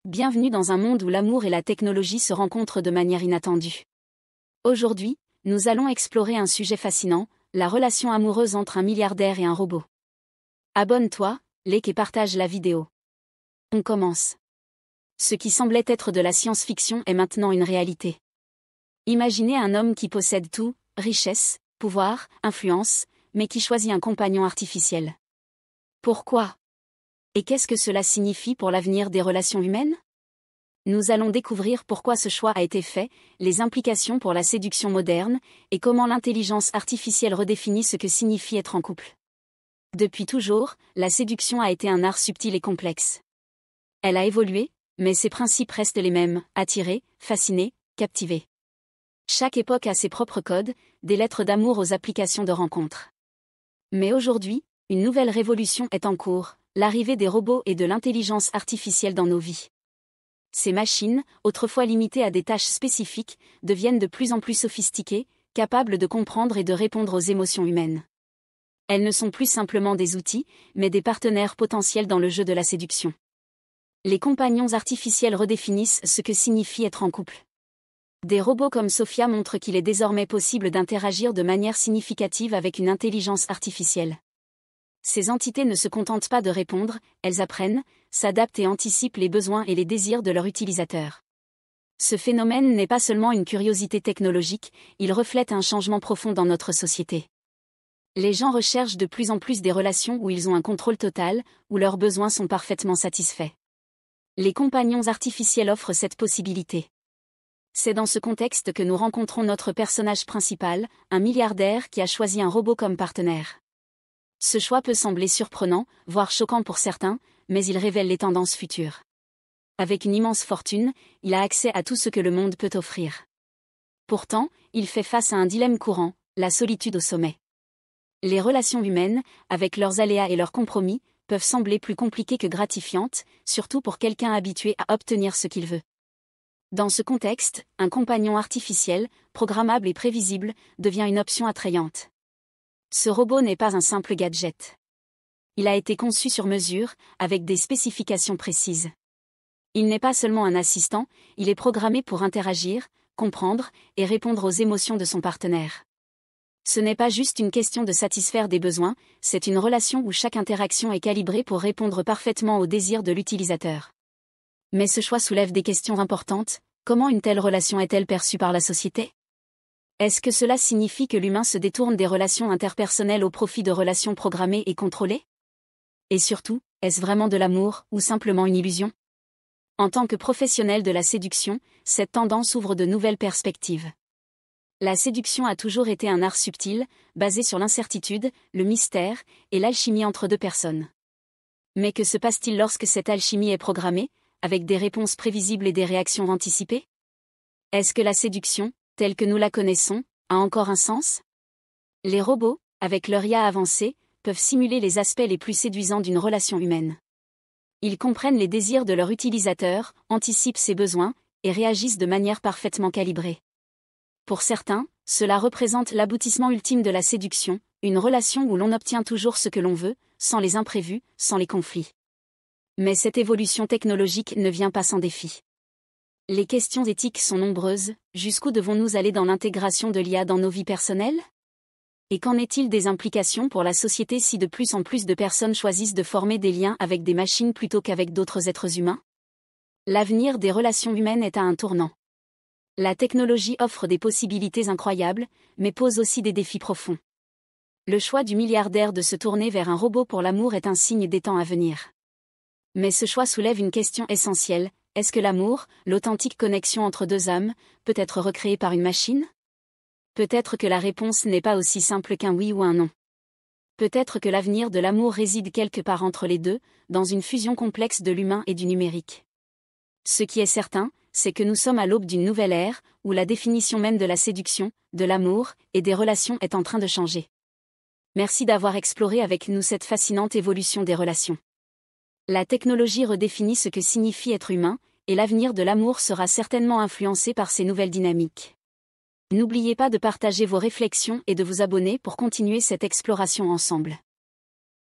Bienvenue dans un monde où l'amour et la technologie se rencontrent de manière inattendue. Aujourd'hui, nous allons explorer un sujet fascinant, la relation amoureuse entre un milliardaire et un robot. Abonne-toi, like et partage la vidéo. On commence. Ce qui semblait être de la science-fiction est maintenant une réalité. Imaginez un homme qui possède tout, richesse, pouvoir, influence, mais qui choisit un compagnon artificiel. Pourquoi ? Et qu'est-ce que cela signifie pour l'avenir des relations humaines ? Nous allons découvrir pourquoi ce choix a été fait, les implications pour la séduction moderne, et comment l'intelligence artificielle redéfinit ce que signifie être en couple. Depuis toujours, la séduction a été un art subtil et complexe. Elle a évolué, mais ses principes restent les mêmes, attirer, fasciner, captiver. Chaque époque a ses propres codes, des lettres d'amour aux applications de rencontres. Mais aujourd'hui, une nouvelle révolution est en cours, l'arrivée des robots et de l'intelligence artificielle dans nos vies. Ces machines, autrefois limitées à des tâches spécifiques, deviennent de plus en plus sophistiquées, capables de comprendre et de répondre aux émotions humaines. Elles ne sont plus simplement des outils, mais des partenaires potentiels dans le jeu de la séduction. Les compagnons artificiels redéfinissent ce que signifie être en couple. Des robots comme Sophia montrent qu'il est désormais possible d'interagir de manière significative avec une intelligence artificielle. Ces entités ne se contentent pas de répondre, elles apprennent, s'adaptent et anticipent les besoins et les désirs de leurs utilisateurs. Ce phénomène n'est pas seulement une curiosité technologique, il reflète un changement profond dans notre société. Les gens recherchent de plus en plus des relations où ils ont un contrôle total, où leurs besoins sont parfaitement satisfaits. Les compagnons artificiels offrent cette possibilité. C'est dans ce contexte que nous rencontrons notre personnage principal, un milliardaire qui a choisi un robot comme partenaire. Ce choix peut sembler surprenant, voire choquant pour certains, mais il révèle les tendances futures. Avec une immense fortune, il a accès à tout ce que le monde peut offrir. Pourtant, il fait face à un dilemme courant, la solitude au sommet. Les relations humaines, avec leurs aléas et leurs compromis, peuvent sembler plus compliquées que gratifiantes, surtout pour quelqu'un habitué à obtenir ce qu'il veut. Dans ce contexte, un compagnon artificiel, programmable et prévisible, devient une option attrayante. Ce robot n'est pas un simple gadget. Il a été conçu sur mesure, avec des spécifications précises. Il n'est pas seulement un assistant, il est programmé pour interagir, comprendre et répondre aux émotions de son partenaire. Ce n'est pas juste une question de satisfaire des besoins, c'est une relation où chaque interaction est calibrée pour répondre parfaitement aux désirs de l'utilisateur. Mais ce choix soulève des questions importantes. Comment une telle relation est-elle perçue par la société ? Est-ce que cela signifie que l'humain se détourne des relations interpersonnelles au profit de relations programmées et contrôlées ? Et surtout, est-ce vraiment de l'amour ou simplement une illusion ? En tant que professionnel de la séduction, cette tendance ouvre de nouvelles perspectives. La séduction a toujours été un art subtil, basé sur l'incertitude, le mystère et l'alchimie entre deux personnes. Mais que se passe-t-il lorsque cette alchimie est programmée, avec des réponses prévisibles et des réactions anticipées ? Est-ce que la séduction, telle que nous la connaissons, a encore un sens ? Les robots, avec leur IA avancée, peuvent simuler les aspects les plus séduisants d'une relation humaine. Ils comprennent les désirs de leur utilisateur, anticipent ses besoins, et réagissent de manière parfaitement calibrée. Pour certains, cela représente l'aboutissement ultime de la séduction, une relation où l'on obtient toujours ce que l'on veut, sans les imprévus, sans les conflits. Mais cette évolution technologique ne vient pas sans défi. Les questions éthiques sont nombreuses, jusqu'où devons-nous aller dans l'intégration de l'IA dans nos vies personnelles ? Et qu'en est-il des implications pour la société si de plus en plus de personnes choisissent de former des liens avec des machines plutôt qu'avec d'autres êtres humains ? L'avenir des relations humaines est à un tournant. La technologie offre des possibilités incroyables, mais pose aussi des défis profonds. Le choix du milliardaire de se tourner vers un robot pour l'amour est un signe des temps à venir. Mais ce choix soulève une question essentielle. Est-ce que l'amour, l'authentique connexion entre deux âmes, peut être recréé par une machine ? Peut-être que la réponse n'est pas aussi simple qu'un oui ou un non. Peut-être que l'avenir de l'amour réside quelque part entre les deux, dans une fusion complexe de l'humain et du numérique. Ce qui est certain, c'est que nous sommes à l'aube d'une nouvelle ère, où la définition même de la séduction, de l'amour et des relations est en train de changer. Merci d'avoir exploré avec nous cette fascinante évolution des relations. La technologie redéfinit ce que signifie être humain, et l'avenir de l'amour sera certainement influencé par ces nouvelles dynamiques. N'oubliez pas de partager vos réflexions et de vous abonner pour continuer cette exploration ensemble.